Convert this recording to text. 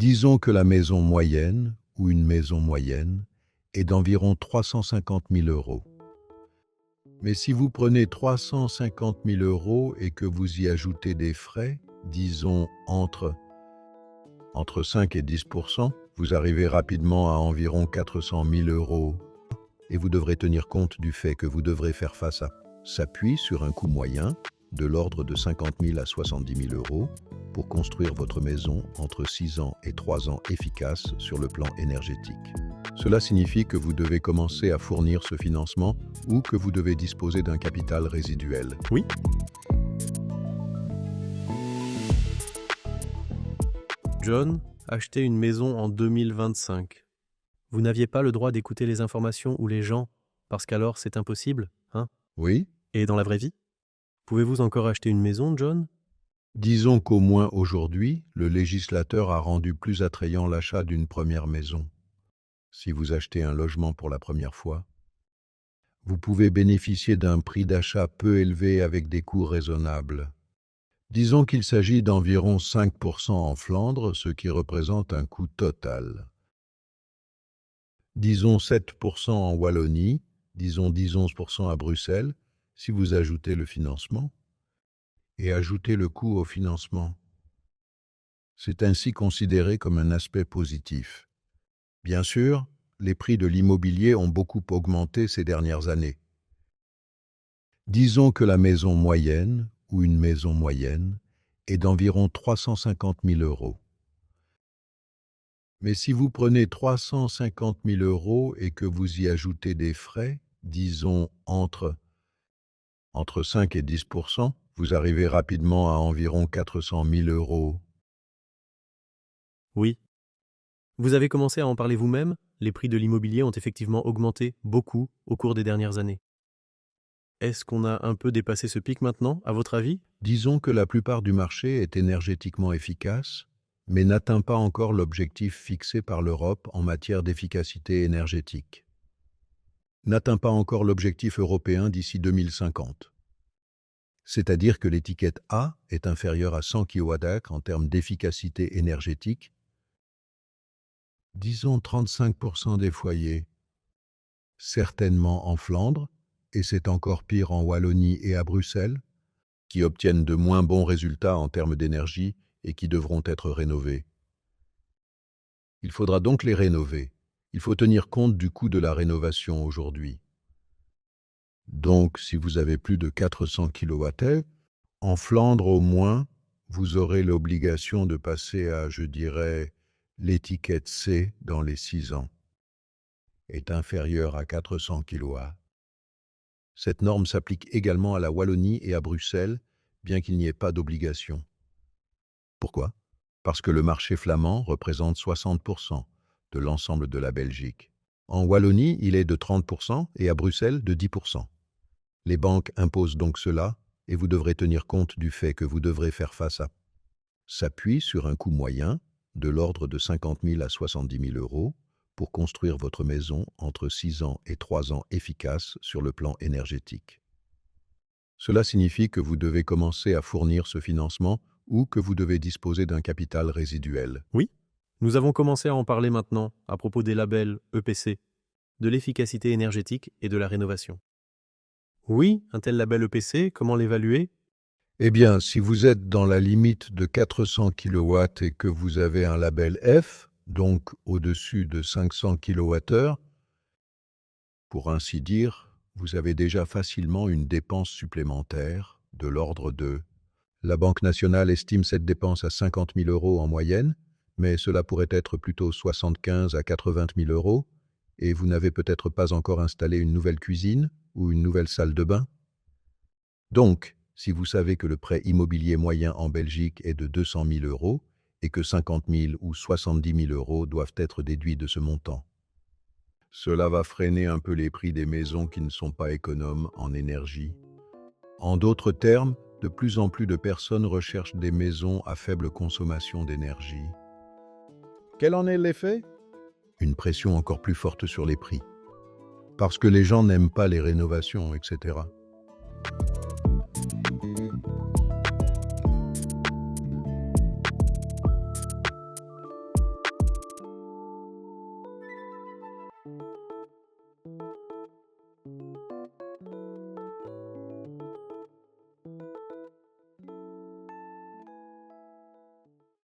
Disons que la maison moyenne, ou une maison moyenne, est d'environ 350 000 euros. Mais si vous prenez 350 000 euros et que vous y ajoutez des frais, disons entre 5 et 10%, vous arrivez rapidement à environ 400 000 euros. Et vous devrez tenir compte du fait que vous devrez faire face à s'appuie sur un coût moyen de l'ordre de 50 000 à 70 000 euros pour construire votre maison entre 6 ans et 3 ans efficace sur le plan énergétique. Cela signifie que vous devez commencer à fournir ce financement ou que vous devez disposer d'un capital résiduel. Oui. John, acheter une maison en 2025. Vous n'aviez pas le droit d'écouter les informations ou les gens, parce qu'alors c'est impossible, hein? Oui. Et dans la vraie vie? Pouvez-vous encore acheter une maison, John? Disons qu'au moins aujourd'hui, le législateur a rendu plus attrayant l'achat d'une première maison. Si vous achetez un logement pour la première fois, vous pouvez bénéficier d'un prix d'achat peu élevé avec des coûts raisonnables. Disons qu'il s'agit d'environ 5% en Flandre, ce qui représente un coût total. Disons 7% en Wallonie, disons 10-11% à Bruxelles, si vous ajoutez le financement, et ajoutez le coût au financement. C'est ainsi considéré comme un aspect positif. Bien sûr, les prix de l'immobilier ont beaucoup augmenté ces dernières années. Disons que la maison moyenne, ou une maison moyenne, est d'environ 350 000 euros. Mais si vous prenez 350 000 euros et que vous y ajoutez des frais, disons entre 5 et 10%, vous arrivez rapidement à environ 400 000 euros. Oui. Vous avez commencé à en parler vous-même, les prix de l'immobilier ont effectivement augmenté beaucoup au cours des dernières années. Est-ce qu'on a un peu dépassé ce pic maintenant, à votre avis? Disons que la plupart du marché est énergétiquement efficace, mais n'atteint pas encore l'objectif fixé par l'Europe en matière d'efficacité énergétique. N'atteint pas encore l'objectif européen d'ici 2050. C'est-à-dire que l'étiquette A est inférieure à 100 kWh en termes d'efficacité énergétique, disons 35% des foyers, certainement en Flandre, et c'est encore pire en Wallonie et à Bruxelles, qui obtiennent de moins bons résultats en termes d'énergie et qui devront être rénovés. Il faudra donc les rénover. Il faut tenir compte du coût de la rénovation aujourd'hui. Donc, si vous avez plus de 400 kWh, en Flandre au moins, vous aurez l'obligation de passer à, je dirais, l'étiquette C dans les 6 ans, est inférieure à 400 kW. Cette norme s'applique également à la Wallonie et à Bruxelles, bien qu'il n'y ait pas d'obligation. Pourquoi? Parce que le marché flamand représente 60% de l'ensemble de la Belgique. En Wallonie, il est de 30% et à Bruxelles de 10%. Les banques imposent donc cela et vous devrez tenir compte du fait que vous devrez faire face à s'appuie sur un coût moyen de l'ordre de 50 000 à 70 000 euros pour construire votre maison entre 6 ans et 3 ans efficace sur le plan énergétique. Cela signifie que vous devez commencer à fournir ce financement ou que vous devez disposer d'un capital résiduel. Oui. Nous avons commencé à en parler maintenant, à propos des labels EPC, de l'efficacité énergétique et de la rénovation. Oui, un tel label EPC, comment l'évaluer? Eh bien, si vous êtes dans la limite de 400 kW et que vous avez un label F, donc au-dessus de 500 kWh, pour ainsi dire, vous avez déjà facilement une dépense supplémentaire de l'ordre de... La Banque nationale estime cette dépense à 50 000 euros en moyenne, mais cela pourrait être plutôt 75 à 80 000 euros, et vous n'avez peut-être pas encore installé une nouvelle cuisine ou une nouvelle salle de bain. Donc, si vous savez que le prêt immobilier moyen en Belgique est de 200 000 euros et que 50 000 ou 70 000 euros doivent être déduits de ce montant, cela va freiner un peu les prix des maisons qui ne sont pas économes en énergie. En d'autres termes, de plus en plus de personnes recherchent des maisons à faible consommation d'énergie. Quel en est l'effet? Une pression encore plus forte sur les prix. Parce que les gens n'aiment pas les rénovations, etc.